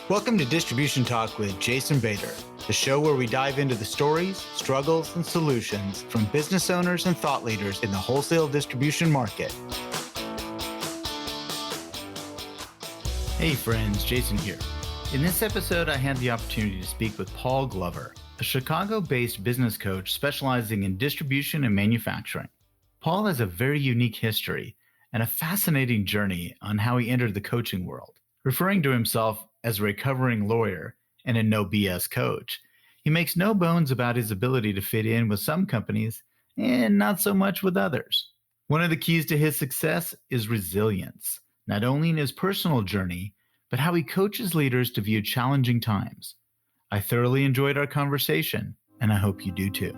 Welcome to Distribution Talk with Jason Bader, the show where we dive into the stories, struggles, and solutions from business owners and thought leaders in the wholesale distribution market. Hey friends, Jason here. In this episode, I had the opportunity to speak with Paul Glover, a Chicago-based business coach specializing in distribution and manufacturing. Paul has a very unique history and a fascinating journey on how he entered the coaching world. Referring to himself as a recovering lawyer and a no BS coach, he makes no bones about his ability to fit in with some companies and not so much with others. One of the keys to his success is resilience, not only in his personal journey, but how he coaches leaders to view challenging times. I thoroughly enjoyed our conversation, and I hope you do too.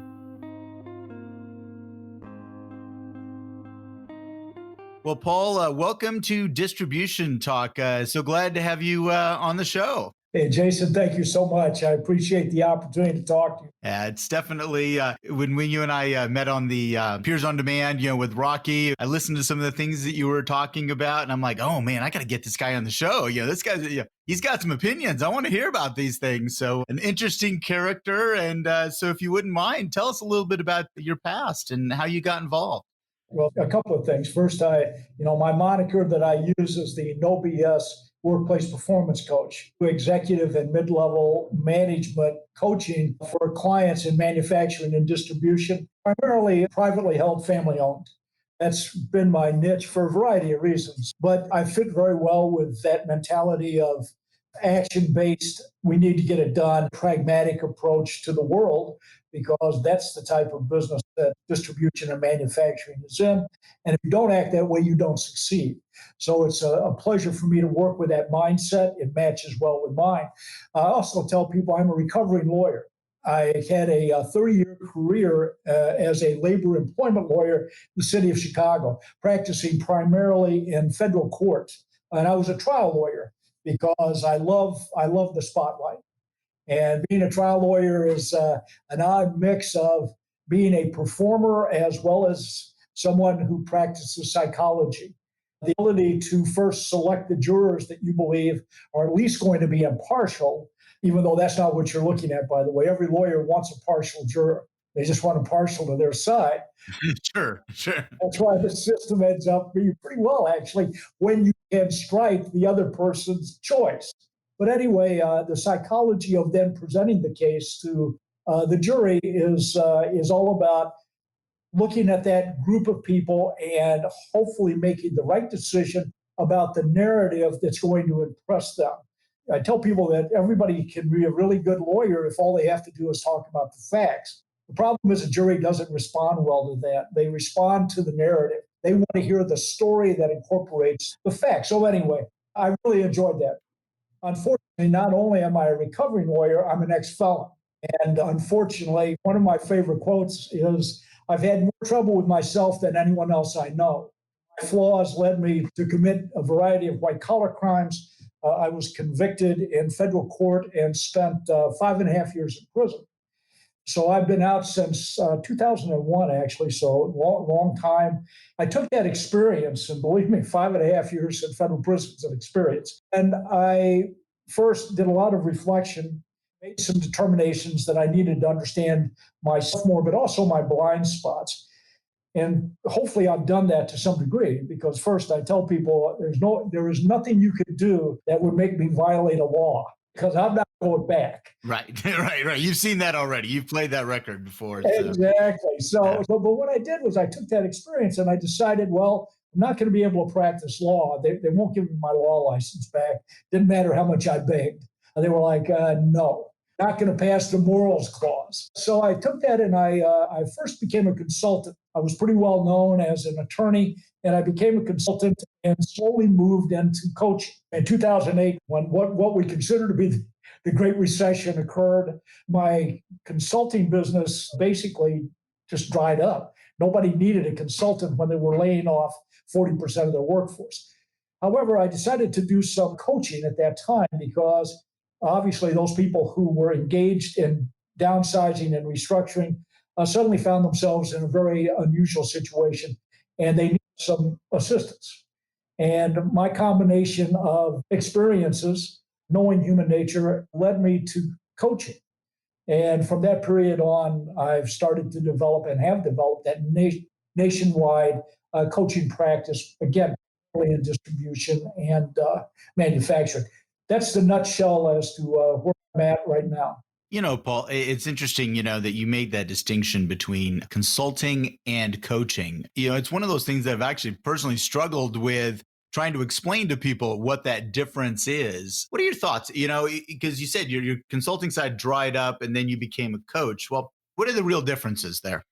Well, Paul, welcome to Distribution Talk. So glad to have you on the show. Hey, Jason, thank you so much. I appreciate the opportunity to talk to you. It's definitely, when you and I met on the Peers on Demand, with Rocky, I listened to some of the things that you were talking about, and I'm like, oh man, I got to get this guy on the show. This guy, he's got some opinions. I want to hear about these things. So an interesting character. And so if you wouldn't mind, tell us a little bit about your past and how you got involved. Well, a couple of things. First, my moniker that I use is the no BS workplace performance coach, executive and mid-level management coaching for clients in manufacturing and distribution, primarily privately held, family-owned. That's been my niche for a variety of reasons. But I fit very well with that mentality of action-based, we need to get it done, pragmatic approach to the world, because that's the type of business that distribution and manufacturing is in. And if you don't act that way, you don't succeed. So it's a pleasure for me to work with that mindset. It matches well with mine. I also tell people I'm a recovering lawyer. I had a 30-year career as a labor employment lawyer in the city of Chicago, practicing primarily in federal court. And I was a trial lawyer because I love the spotlight. And being a trial lawyer is an odd mix of being a performer as well as someone who practices psychology. The ability to first select the jurors that you believe are at least going to be impartial, even though that's not what you're looking at, by the way. Every lawyer wants a partial juror. They just want a partial to their side. Sure. That's why the system ends up being pretty well, actually, when you can strike the other person's choice. But anyway, the psychology of then presenting the case to the jury is all about looking at that group of people and hopefully making the right decision about the narrative that's going to impress them. I tell people that everybody can be a really good lawyer if all they have to do is talk about the facts. The problem is a jury doesn't respond well to that. They respond to the narrative. They want to hear the story that incorporates the facts. So anyway, I really enjoyed that. Unfortunately, not only am I a recovering lawyer, I'm an ex-felon. And unfortunately, one of my favorite quotes is, I've had more trouble with myself than anyone else I know. My flaws led me to commit a variety of white-collar crimes. I was convicted in federal court and spent 5.5 years in prison. So I've been out since 2001, actually, so long time. I took that experience, and believe me, 5.5 years in federal prison is an experience. And I first did a lot of reflection, made some determinations that I needed to understand myself more, but also my blind spots. And hopefully I've done that to some degree, because first I tell people there is nothing you could do that would make me violate a law, because I'm not going back. Right. You've seen that already. You've played that record before. So. Exactly. But what I did was I took that experience and I decided, well, I'm not going to be able to practice law. They won't give me my law license back. Didn't matter how much I begged. They were like, no, not going to pass the morals clause. So I took that and I first became a consultant. I was pretty well known as an attorney, and I became a consultant and slowly moved into coaching. In 2008, when what we consider to be the Great Recession occurred, my consulting business basically just dried up. Nobody needed a consultant when they were laying off 40% of their workforce. However, I decided to do some coaching at that time because obviously those people who were engaged in downsizing and restructuring suddenly found themselves in a very unusual situation, and they needed some assistance. And my combination of experiences knowing human nature led me to coaching. And from that period on, I've started to develop and have developed that nationwide coaching practice, again, in distribution and manufacturing. That's the nutshell as to where I'm at right now. Paul, it's interesting, that you made that distinction between consulting and coaching. It's one of those things that I've actually personally struggled with trying to explain to people what that difference is. What are your thoughts? Because you said your consulting side dried up and then you became a coach. Well, what are the real differences there?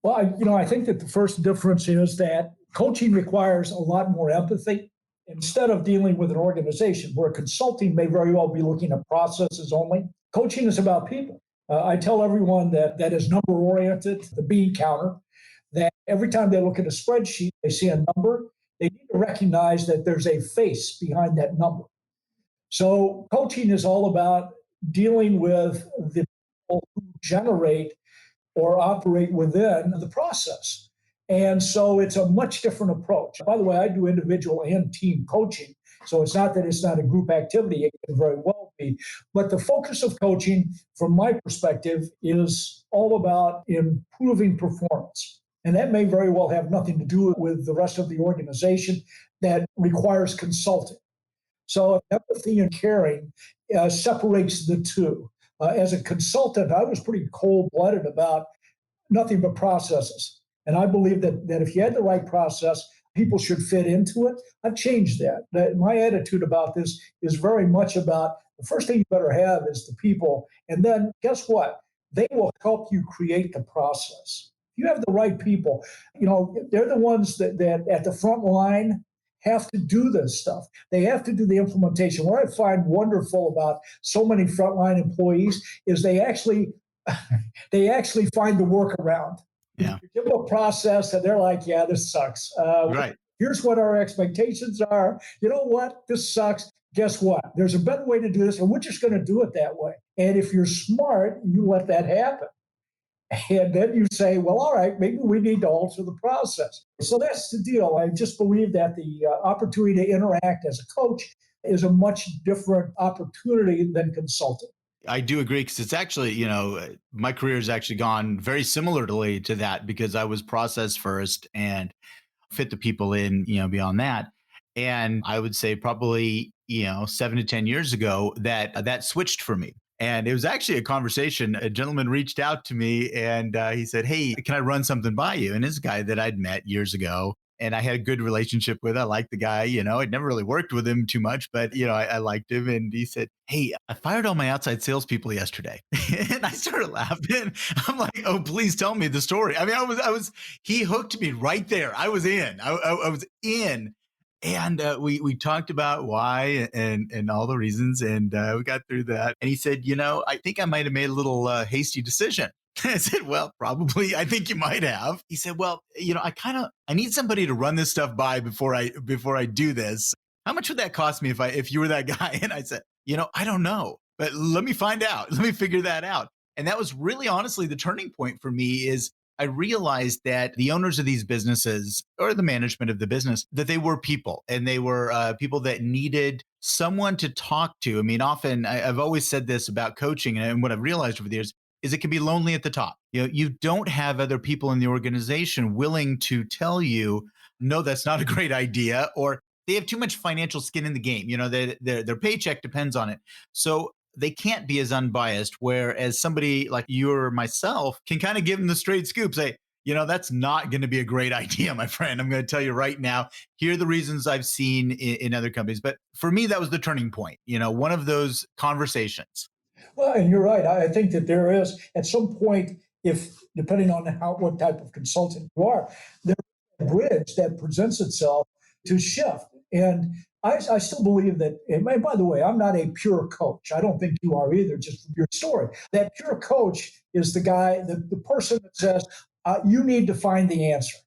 Well, I think that the first difference is that coaching requires a lot more empathy. Instead of dealing with an organization where consulting may very well be looking at processes only, coaching is about people. I tell everyone that is number oriented, the bean counter, that every time they look at a spreadsheet, they see a number, they need to recognize that there's a face behind that number. So coaching is all about dealing with the people who generate or operate within the process. And so it's a much different approach. By the way, I do individual and team coaching. So it's not that it's not a group activity, it can very well be. But the focus of coaching, from my perspective, is all about improving performance. And that may very well have nothing to do with the rest of the organization that requires consulting. So empathy and caring separates the two. As a consultant, I was pretty cold-blooded about nothing but processes. And I believe that if you had the right process, people should fit into it. I've changed that. My attitude about this is very much about the first thing you better have is the people. And then guess what? They will help you create the process. If you have the right people, they're the ones that at the front line have to do this stuff. They have to do the implementation. What I find wonderful about so many frontline employees is they actually find the workaround. Yeah. You give them a process and they're like, yeah, this sucks. Right. Here's what our expectations are. You know what? This sucks. Guess what? There's a better way to do this, and we're just going to do it that way. And if you're smart, you let that happen. And then you say, well, all right, maybe we need to alter the process. So that's the deal. I just believe that the opportunity to interact as a coach is a much different opportunity than consulting. I do agree because it's actually, my career has actually gone very similarly to that because I was process first and fit the people in, beyond that. And I would say probably, 7 to 10 years ago that switched for me. And it was actually a conversation. A gentleman reached out to me and he said, hey, can I run something by you? And this guy that I'd met years ago and I had a good relationship with. I liked the guy, I'd never really worked with him too much, but I liked him. And he said, hey, I fired all my outside salespeople yesterday. And I started laughing. I'm like, oh, please tell me the story. I mean, he hooked me right there. I was in, I was in. And we talked about why and all the reasons, and we got through that. And he said, I think I might have made a little hasty decision. I said, well, probably. I think you might have. He said, well, I need somebody to run this stuff by before I do this. How much would that cost me if you were that guy? And I said, I don't know, but let me find out. Let me figure that out. And that was really honestly the turning point for me is I realized that the owners of these businesses or the management of the business, that they were people and they were people that needed someone to talk to. I mean, often I've always said this about coaching and what I've realized over the years is it can be lonely at the top. You don't have other people in the organization willing to tell you, no, that's not a great idea, or they have too much financial skin in the game. Their paycheck depends on it. So they can't be as unbiased, whereas somebody like you or myself can kind of give them the straight scoop, say, that's not going to be a great idea, my friend. I'm going to tell you right now, here are the reasons I've seen in other companies. But for me, that was the turning point, one of those conversations. Well, and you're right. I think that there is at some point, if depending on what type of consultant you are, there's a bridge that presents itself to shift. And I still believe that, and by the way, I'm not a pure coach. I don't think you are either, just from your story. That pure coach is the guy, the person that says, you need to find the answer.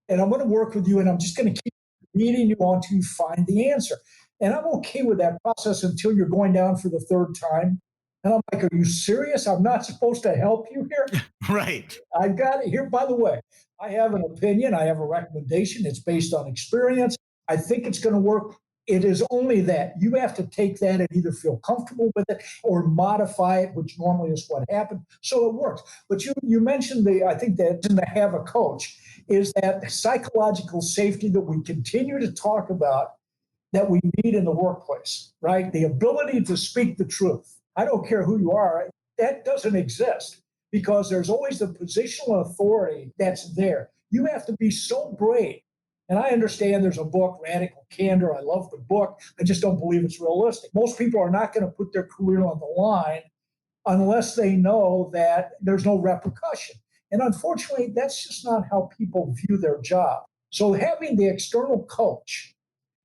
And I'm going to work with you, and I'm just going to keep leading you on to find the answer. And I'm okay with that process until you're going down for the third time. And I'm like, are you serious? I'm not supposed to help you here? Right. I got it here. By the way, I have an opinion. I have a recommendation. It's based on experience. I think it's going to work. It is only that you have to take that and either feel comfortable with it or modify it, which normally is what happened. So it works. But you mentioned I think that to have a coach is that psychological safety that we continue to talk about that we need in the workplace, right? The ability to speak the truth. I don't care who you are, that doesn't exist because there's always the positional authority that's there. You have to be so brave. And I understand there's a book, Radical Candor. I love the book. I just don't believe it's realistic. Most people are not going to put their career on the line unless they know that there's no repercussion. And unfortunately, that's just not how people view their job. So having the external coach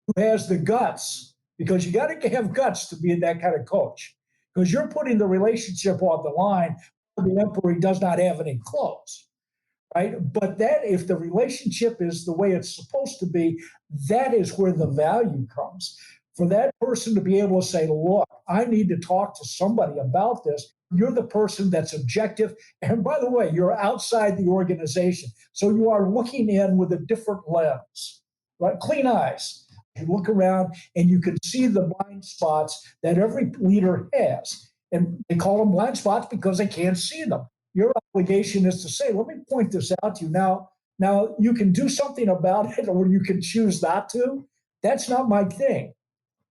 who has the guts, because you got to have guts to be that kind of coach, because you're putting the relationship on the line. The emperor does not have any clothes, right? But that, if the relationship is the way it's supposed to be, that is where the value comes. For that person to be able to say, look, I need to talk to somebody about this. You're the person that's objective. And by the way, you're outside the organization. So you are looking in with a different lens, right? Clean eyes. You look around and you can see the blind spots that every leader has. And they call them blind spots because they can't see them. Your obligation is to say, let me point this out to you. Now you can do something about it or you can choose not to. That's not my thing.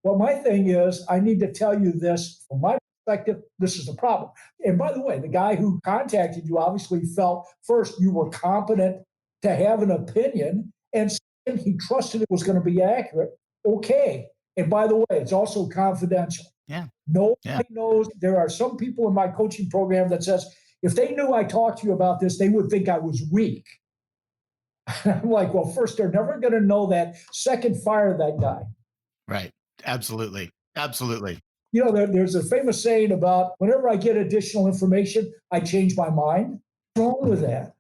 Well, my thing is, I need to tell you this from my perspective. This is the problem. And by the way, the guy who contacted you obviously felt first you were competent to have an opinion, and second, he trusted it was going to be accurate. Okay. And by the way, it's also confidential. Yeah. Nobody knows. There are some people in my coaching program that says, if they knew I talked to you about this, they would think I was weak. I'm like, well, first, they're never going to know that. Second, fire that guy. Right. Absolutely. Absolutely. You know, there's a famous saying about whenever I get additional information, I change my mind. What's wrong with that?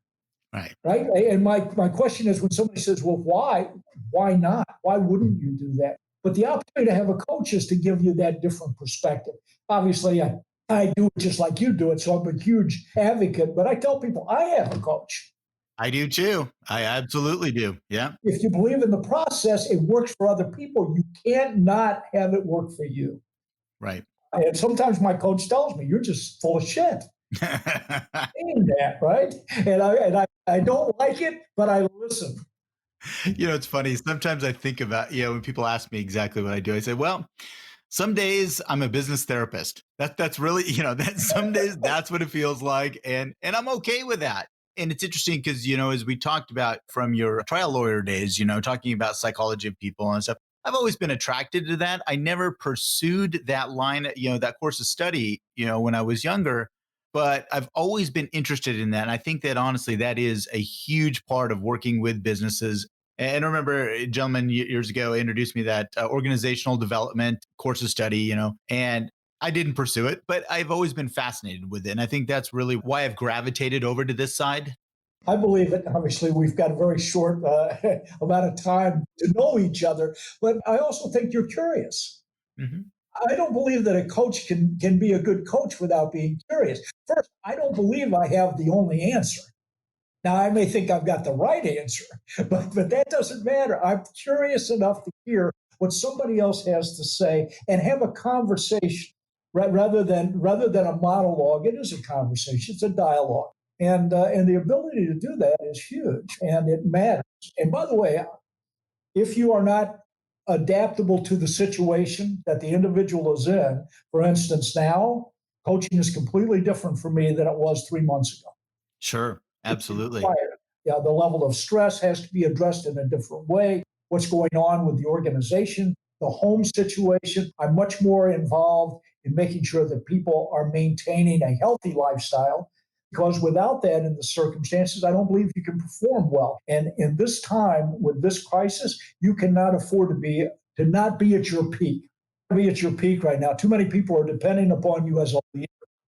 Right. Right. And my question is when somebody says, well, why? Why not? Why wouldn't you do that? But the opportunity to have a coach is to give you that different perspective. Obviously, I do it just like you do it. So I'm a huge advocate. But I tell people I have a coach. I do too. I absolutely do. Yeah. If you believe in the process, it works for other people. You can't not have it work for you. Right. And sometimes my coach tells me, you're just full of shit. Saying that, right? And I don't like it, but I listen. You know, it's funny. Sometimes I think about, when people ask me exactly what I do, I say, well, some days I'm a business therapist. That's really, that some days that's what it feels like. And I'm okay with that. And it's interesting because, as we talked about from your trial lawyer days, talking about psychology of people and stuff, I've always been attracted to that. I never pursued that line, that course of study, when I was younger, but I've always been interested in that. And I think that honestly, that is a huge part of working with businesses. And I remember a gentleman years ago introduced me that organizational development course of study, and I didn't pursue it, but I've always been fascinated with it. And I think that's really why I've gravitated over to this side. I believe it. Obviously, we've got a very short amount of time to know each other, but I also think you're curious. Mm-hmm. I don't believe that a coach can be a good coach without being curious. First, I don't believe I have the only answer. Now, I may think I've got the right answer, but that doesn't matter. I'm curious enough to hear what somebody else has to say and have a conversation rather than a monologue. It is a conversation. It's a dialogue. And the ability to do that is huge, and it matters. And by the way, if you are not adaptable to the situation that the individual is in, for instance, now coaching is completely different for me than it was 3 months ago. Sure, absolutely. Yeah, the level of stress has to be addressed in a different way. What's going on with the organization, the home situation. I'm much more involved in making sure that people are maintaining a healthy lifestyle. Because without that in the circumstances, I don't believe you can perform well. And in this time with this crisis, you cannot afford to not be at your peak. Be at your peak right now. Too many people are depending upon you as a leader.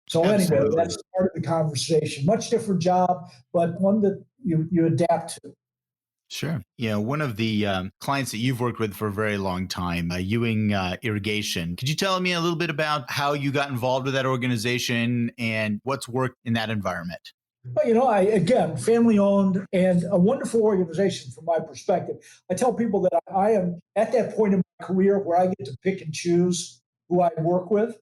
So anyway, that's part of the conversation. Much different job, but one that you adapt to. Sure. One of the clients that you've worked with for a very long time, Ewing Irrigation. Could you tell me a little bit about how you got involved with that organization and what's worked in that environment? But again, family owned and a wonderful organization from my perspective. I tell people that I am at that point in my career where I get to pick and choose who I work with,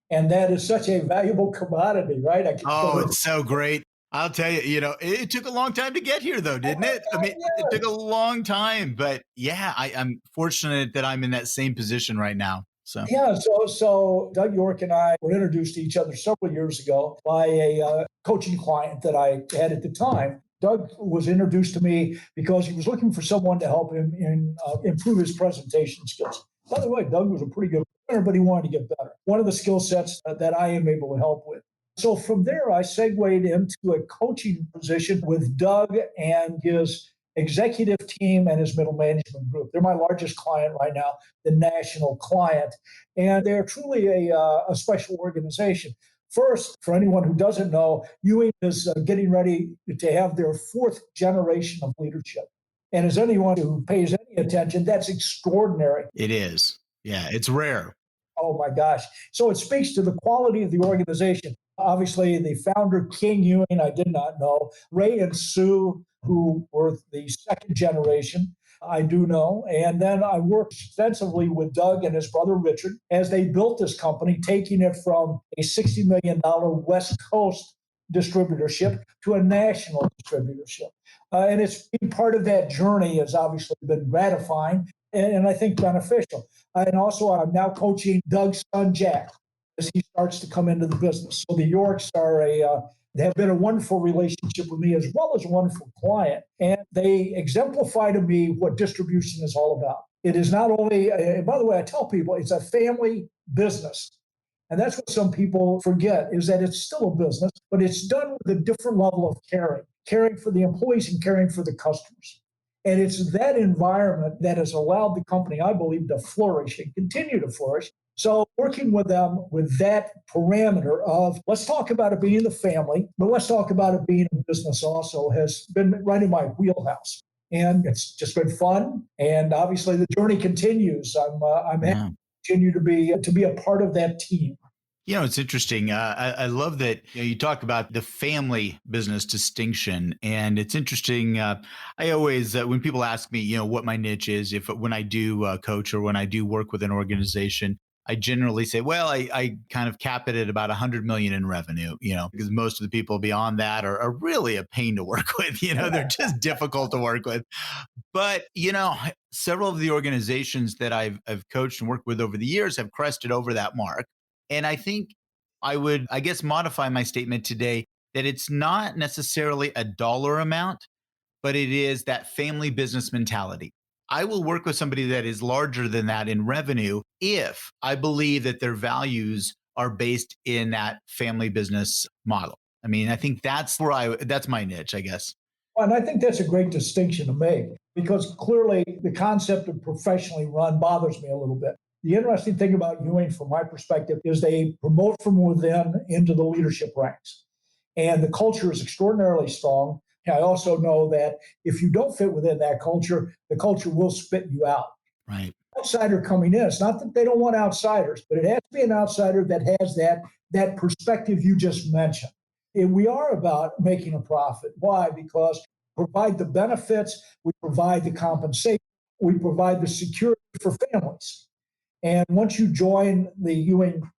and that is such a valuable commodity, right? I can Oh, go it's so great. I'll tell you, it took a long time to get here though, didn't it? I mean, it took a yes. long time, but yeah, I'm fortunate that I'm in that same position right now. So Yeah, so Doug York and I were introduced to each other several years ago by a coaching client that I had at the time. Doug was introduced to me because he was looking for someone to help him improve his presentation skills. By the way, Doug was a pretty good learner, but he wanted to get better. One of the skill sets that I am able to help with. So from there, I segued into a coaching position with Doug and his executive team and his middle management group. They're my largest client right now, the national client, and they're truly a special organization. First, for anyone who doesn't know, Ewing is getting ready to have their fourth generation of leadership. And as anyone who pays any attention, that's extraordinary. it is. Yeah, it's rare. Oh my gosh. So it speaks to the quality of the organization. Obviously, the founder, King Ewing, I did not know. Ray and Sue, who were the second generation, I do know. And then I worked extensively with Doug and his brother Richard as they built this company, taking it from a $60 million West Coast distributorship to a national distributorship. And it's been part of that journey has obviously been gratifying and I think beneficial. And also, I'm now coaching Doug's son, Jack, as he starts to come into the business. So the Yorks are they have been a wonderful relationship with me as well as a wonderful client. And they exemplify to me what distribution is all about. It is not only, and by the way, I tell people it's a family business. And that's what some people forget is that it's still a business, but it's done with a different level of caring for the employees and caring for the customers. And it's that environment that has allowed the company, I believe, to flourish and continue to flourish. So, working with them with that parameter of let's talk about it being the family, but let's talk about it being a business also has been right in my wheelhouse. And it's just been fun. And obviously, the journey continues. I'm happy Yeah. to continue to be a part of that team. It's interesting. I love that you talk about the family business distinction, and it's interesting. I always, when people ask me, what my niche is, if when I do coach or when I do work with an organization, I generally say, well, I kind of cap it at about 100 million in revenue. Because most of the people beyond that are really a pain to work with. They're just difficult to work with. But several of the organizations that I've coached and worked with over the years have crested over that mark. And I think I would, I guess, modify my statement today that it's not necessarily a dollar amount, but it is that family business mentality. I will work with somebody that is larger than that in revenue if I believe that their values are based in that family business model. I mean, I think that's my niche, I guess. And I think that's a great distinction to make because clearly the concept of professionally run bothers me a little bit. The interesting thing about Ewing, from my perspective, is they promote from within into the leadership ranks. And the culture is extraordinarily strong. And I also know that if you don't fit within that culture, the culture will spit you out. Right. Outsider coming in, it's not that they don't want outsiders, but it has to be an outsider that has that perspective you just mentioned. And we are about making a profit. Why? Because we provide the benefits, we provide the compensation, we provide the security for families. And once you join the Ewing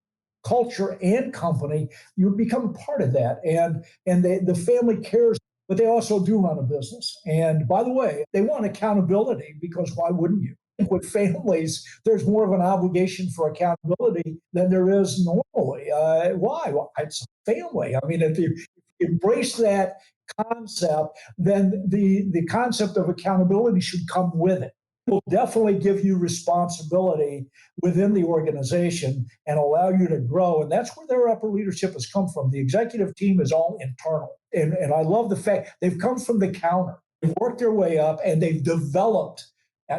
culture and company, you become part of that. And the family cares, but they also do run a business. And by the way, they want accountability because why wouldn't you? With families, there's more of an obligation for accountability than there is normally. Why? Well, it's a family. I mean, if you embrace that concept, then the concept of accountability should come with it. It will definitely give you responsibility within the organization and allow you to grow. And that's where their upper leadership has come from. The executive team is all internal. And I love the fact they've come from the counter. They've worked their way up and they've developed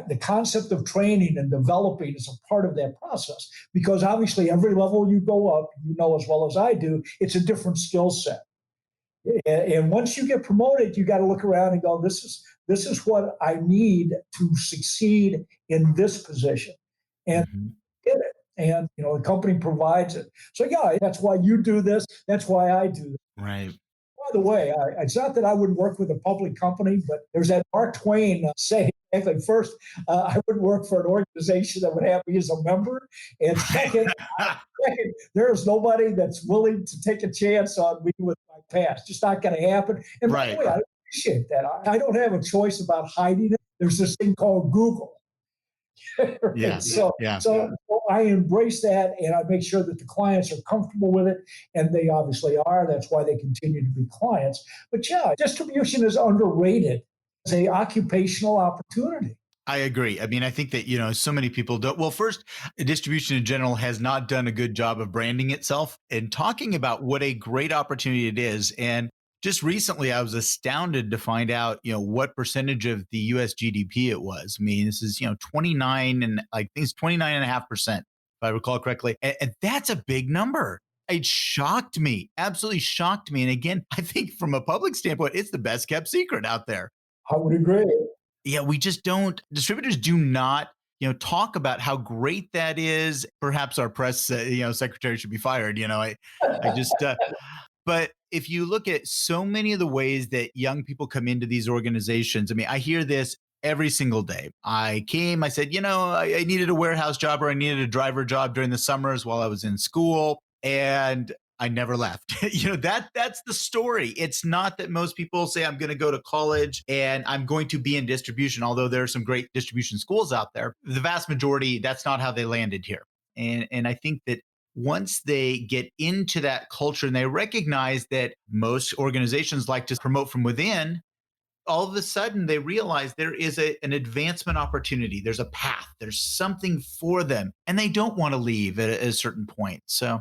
the concept of training and developing is a part of that process because obviously every level you go up, as well as I do, it's a different skill set. And once you get promoted, you got to look around and go, this is what I need to succeed in this position. And Mhm. get it. And the company provides it. So yeah, that's why you do this. That's why I do this. Right. the way, it's not that I wouldn't work with a public company, but there's that Mark Twain saying, exactly, first, I wouldn't work for an organization that would have me as a member. And second, there's nobody that's willing to take a chance on me with my past. Just not going to happen. And by the Right. way, I appreciate that. I don't have a choice about hiding it. There's this thing called Google. Yeah. Right? So, Yeah. so I embrace that and I make sure that the clients are comfortable with it. And they obviously are. That's why they continue to be clients. But yeah, distribution is underrated as a occupational opportunity. I agree. I mean, I think that, so many people don't. Well, first, distribution in general has not done a good job of branding itself and talking about what a great opportunity it is. And just recently, I was astounded to find out, what percentage of the US GDP it was. I mean, this is, 29 and I think it's 29.5%, if I recall correctly. And that's a big number. It shocked me, absolutely shocked me. And again, I think from a public standpoint, it's the best kept secret out there. I would agree. Yeah, we just don't, distributors do not, talk about how great that is. Perhaps our press, secretary should be fired. I just, but if you look at so many of the ways that young people come into these organizations, I mean, I hear this every single day. I said, I needed a warehouse job or I needed a driver job during the summers while I was in school. And I never left. That's the story. It's not that most people say I'm going to go to college and I'm going to be in distribution, although there are some great distribution schools out there. The vast majority, that's not how they landed here. And I think that once they get into that culture and they recognize that most organizations like to promote from within, all of a sudden they realize there is an advancement opportunity. There's a path. There's something for them, and they don't want to leave at a certain point. So,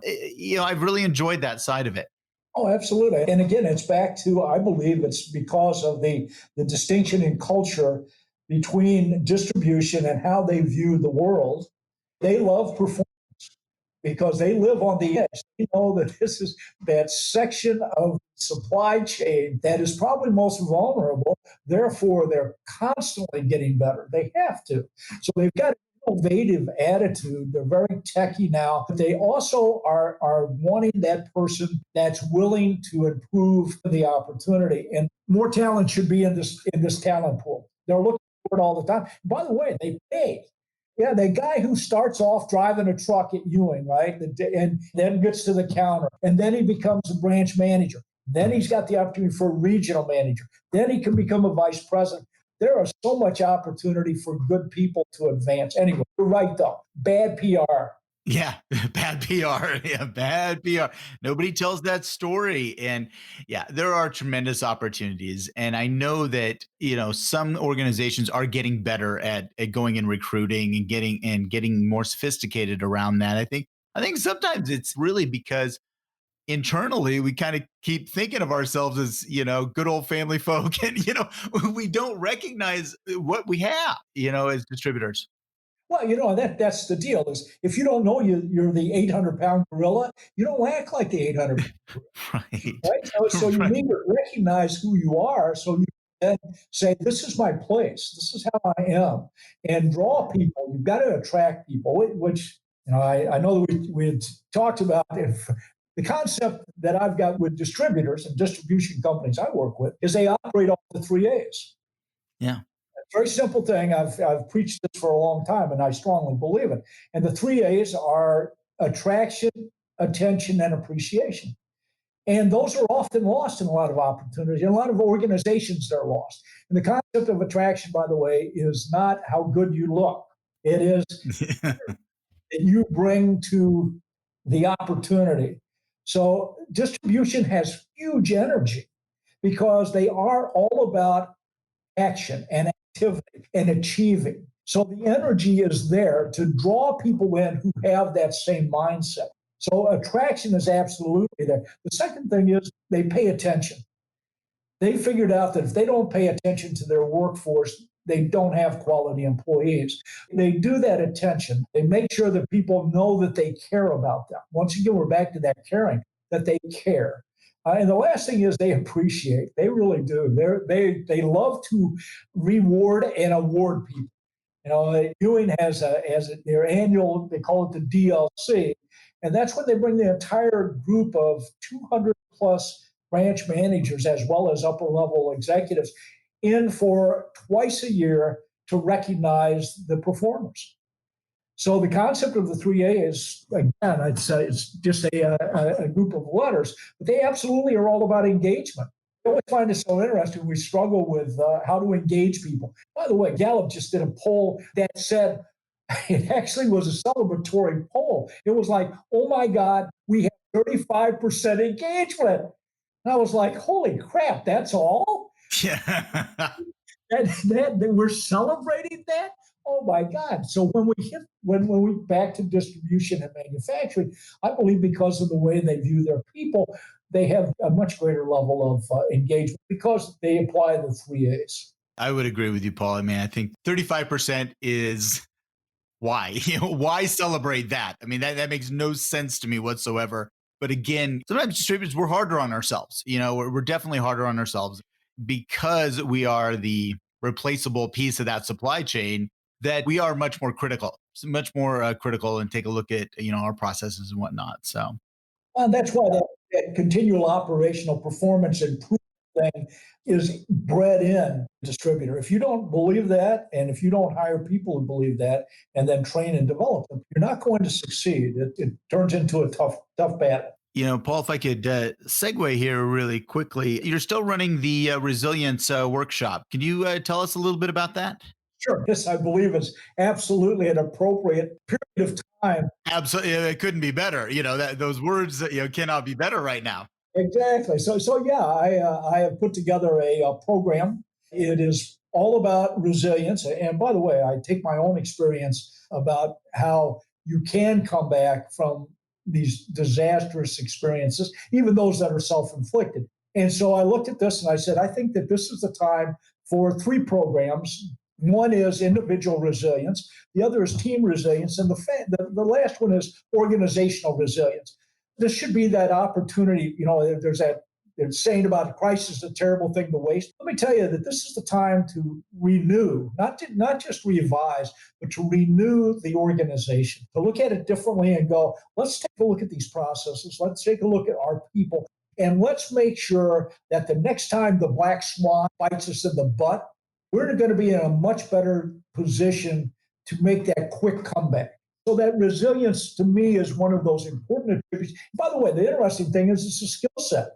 I've really enjoyed that side of it. Oh, absolutely. And again, it's back to, I believe it's because of the distinction in culture between distribution and how they view the world. They love performance because they live on the edge. They know that this is that section of supply chain that is probably most vulnerable. Therefore, they're constantly getting better. They have to. So they've got an innovative attitude. They're very techy now, but they also are wanting that person that's willing to improve the opportunity. And more talent should be in this talent pool. They're looking for it all the time. By the way, they pay. Yeah, the guy who starts off driving a truck at Ewing, right? And then gets to the counter. And then he becomes a branch manager. Then he's got the opportunity for a regional manager. Then he can become a vice president. There is so much opportunity for good people to advance. Anyway, you're right, though. Bad PR. Yeah, bad PR. Yeah, bad PR. Nobody tells that story. And yeah, there are tremendous opportunities. And I know that, some organizations are getting better at going and recruiting and getting more sophisticated around that. I think sometimes it's really because internally we kind of keep thinking of ourselves as, good old family folk. And, we don't recognize what we have, as distributors. Well, that's the deal is if you don't know you're the 800-pound gorilla, you don't act like the 800 Right. right? So you Right. need to recognize who you are so you then say, this is my place. This is how I am. And draw people. You've got to attract people, which, I know that we had talked about if the concept that I've got with distributors and distribution companies I work with is they operate off the 3 A's. Yeah. Very simple thing. I've preached this for a long time, and I strongly believe it. And the 3 A's are attraction, attention, and appreciation. And those are often lost in a lot of opportunities. In a lot of organizations, they're lost. And the concept of attraction, by the way, is not how good you look. It is that you bring to the opportunity. So distribution has huge energy because they are all about action and activity and achieving. So the energy is there to draw people in who have that same mindset. So attraction is absolutely there. The second thing is they pay attention. They figured out that if they don't pay attention to their workforce, they don't have quality employees. They do that attention. They make sure that people know that they care about them. Once again, we're back to that caring, that they care. And the last thing is they appreciate. They really do. They love to reward and award people. Ewing has their annual, they call it the DLC, and that's when they bring the entire group of 200 plus branch managers as well as upper level executives in for twice a year to recognize the performers. So the concept of the 3A is, again, I'd say it's just a group of letters, but they absolutely are all about engagement. I always find it so interesting. We struggle with how to engage people. By the way, Gallup just did a poll that said it actually was a celebratory poll. It was like, oh my God, we have 35% engagement. And I was like, holy crap, that's all? Yeah. That we're celebrating that? Oh my God. So when we back to distribution and manufacturing, I believe because of the way they view their people, they have a much greater level of engagement because they apply the 3As. I would agree with you, Paul. I mean, I think 35% is why? Why celebrate that? I mean, that makes no sense to me whatsoever. But again, sometimes distributors, we're harder on ourselves. We're definitely harder on ourselves because we are the replaceable piece of that supply chain, that we are much more critical, and take a look at, our processes and whatnot. So, And that's why that continual operational performance improvement thing is bred in distributor. If you don't believe that, and if you don't hire people who believe that, and then train and develop them, you're not going to succeed. It turns into a tough battle. Paul, if I could segue here really quickly, you're still running the resilience workshop. Can you tell us a little bit about that? Sure, this I believe is absolutely an appropriate period of time. Absolutely, it couldn't be better. That those words cannot be better right now. Exactly. So yeah, I have put together a program. It is all about resilience. And by the way, I take my own experience about how you can come back from these disastrous experiences, even those that are self-inflicted. And so I looked at this and I said, I think that this is the time for three programs. One is individual resilience, the other is team resilience, and the last one is organizational resilience. This should be that opportunity. There's that there's saying about a crisis is a terrible thing to waste. Let me tell you that this is the time to renew, not just revise, but to renew the organization, to look at it differently and go, let's take a look at these processes. Let's take a look at our people. And let's make sure that the next time the black swan bites us in the butt, we're going to be in a much better position to make that quick comeback. So that resilience to me is one of those important attributes. By the way, the interesting thing is it's a skill set.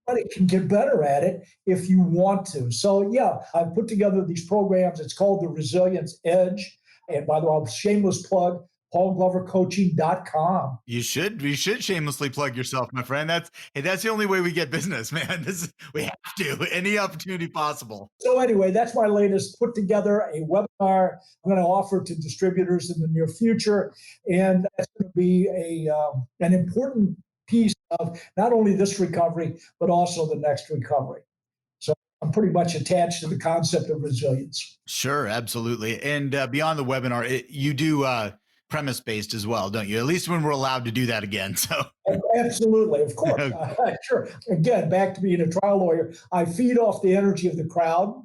Everybody can get better at it if you want to. So yeah, I've put together these programs. It's called the Resilience Edge. And by the way, shameless plug, paulglovercoaching.com. You should shamelessly plug yourself, my friend. That's the only way we get business, man. We have to, any opportunity possible. So anyway, that's my latest. Put together a webinar I'm going to offer to distributors in the near future, and that's going to be an important piece of not only this recovery but also the next recovery. So I'm pretty much attached to the concept of resilience. Sure, absolutely. And beyond the webinar, you do premise based as well, don't you? At least when we're allowed to do that again. So absolutely, of course, sure. Again, back to being a trial lawyer, I feed off the energy of the crowd.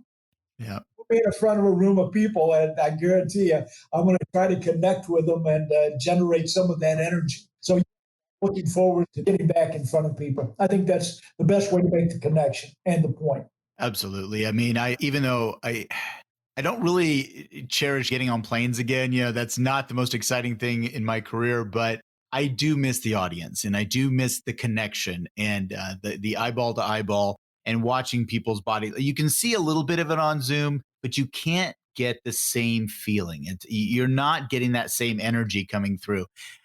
Yeah. Put me in front of a room of people, and I guarantee you, I'm going to try to connect with them and generate some of that energy. So looking forward to getting back in front of people. I think that's the best way to make the connection and the point. Absolutely. I mean, even though I don't really cherish getting on planes again. That's not the most exciting thing in my career, but I do miss the audience, and I do miss the connection, and the eyeball to eyeball, and watching people's body. You can see a little bit of it on Zoom, but you can't get the same feeling. You're not getting that same energy coming through.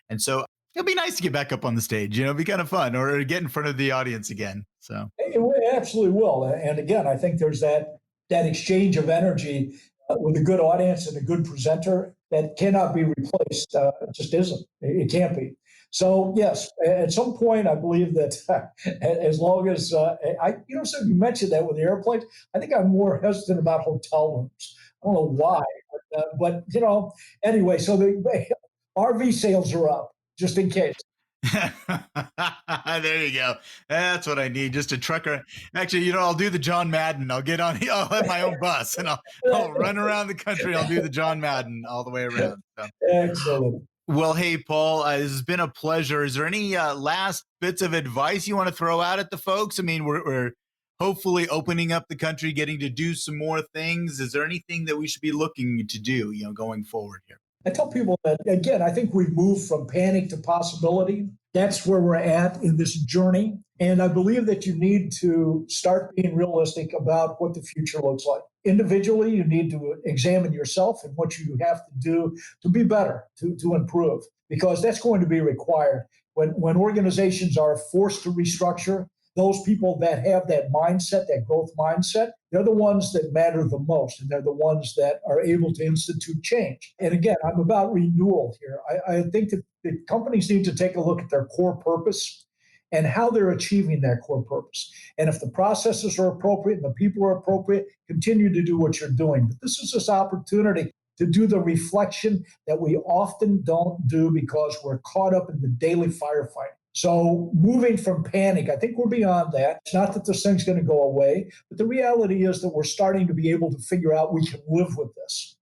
And so it'll be nice to get back up on the stage, it'd be kind of fun, or get in front of the audience again. So it absolutely will. And again, I think there's that exchange of energy with a good audience and a good presenter that cannot be replaced. It just isn't. It can't be. So yes, at some point, I believe that as long as so you mentioned that with the airplanes, I think I'm more hesitant about hotel rooms. I don't know why, but anyway. So the RV sales are up, just in case. There you go. That's what I need. Just a trucker. Actually, I'll do the John Madden. I'll get on. I'll have my own bus, and I'll run around the country. I'll do the John Madden all the way around. So. Excellent. Well, hey, Paul, this has been a pleasure. Is there any last bits of advice you want to throw out at the folks? I mean, we're hopefully opening up the country, getting to do some more things. Is there anything that we should be looking to do, going forward here? I tell people that, again, I think we've moved from panic to possibility. That's where we're at in this journey. And I believe that you need to start being realistic about what the future looks like. Individually, you need to examine yourself and what you have to do to be better, to improve, because that's going to be required. When organizations are forced to restructure, those people that have that mindset, that growth mindset, they're the ones that matter the most, and they're the ones that are able to institute change. And again, I'm about renewal here. I think that the companies need to take a look at their core purpose and how they're achieving that core purpose. And if the processes are appropriate and the people are appropriate, continue to do what you're doing. But this is this opportunity to do the reflection that we often don't do because we're caught up in the daily firefighting. So moving from panic, I think we're beyond that. It's not that this thing's going to go away, but the reality is that we're starting to be able to figure out we can live with this.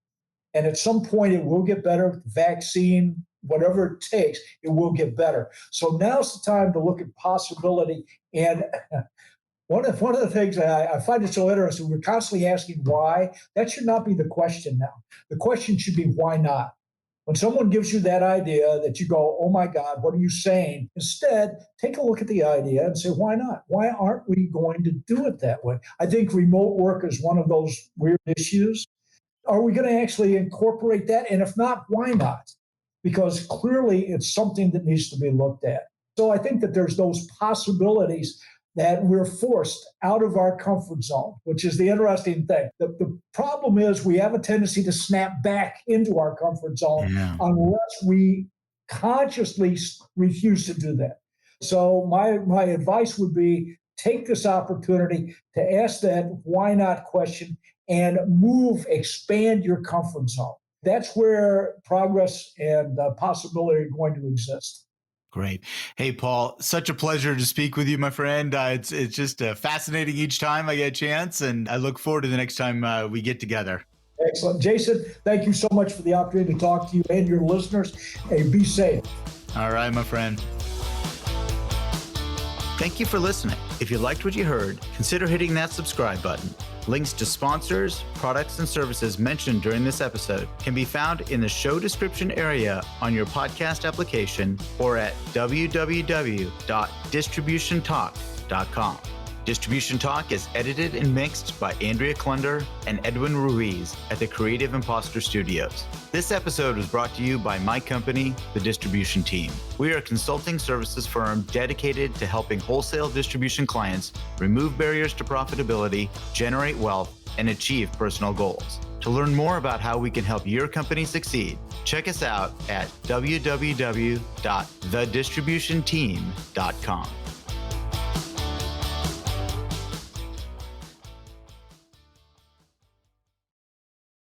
And at some point it will get better. Vaccine, whatever it takes, it will get better. So now's the time to look at possibility. And one of the things I find it so interesting, we're constantly asking why. That should not be the question now. The question should be why not? When someone gives you that idea that you go, oh my God, what are you saying? Instead, take a look at the idea and say, why not? Why aren't we going to do it that way? I think remote work is one of those weird issues. Are we going to actually incorporate that? And if not, why not? Because clearly it's something that needs to be looked at. So I think that there's those possibilities that we're forced out of our comfort zone, which is the interesting thing. The problem is we have a tendency to snap back into our comfort zone unless we consciously refuse to do that. So my advice would be take this opportunity to ask that why not question and expand your comfort zone. That's where progress and possibility are going to exist. Great. Hey, Paul, such a pleasure to speak with you, my friend. It's just fascinating each time I get a chance, and I look forward to the next time we get together. Excellent. Jason, thank you so much for the opportunity to talk to you and your listeners. Hey, be safe. All right, my friend. Thank you for listening. If you liked what you heard, consider hitting that subscribe button. Links to sponsors, products, and services mentioned during this episode can be found in the show description area on your podcast application or at www.distributiontalk.com. Distribution Talk is edited and mixed by Andrea Klunder and Edwin Ruiz at the Creative Imposter Studios. This episode was brought to you by my company, The Distribution Team. We are a consulting services firm dedicated to helping wholesale distribution clients remove barriers to profitability, generate wealth, and achieve personal goals. To learn more about how we can help your company succeed, check us out at www.thedistributionteam.com.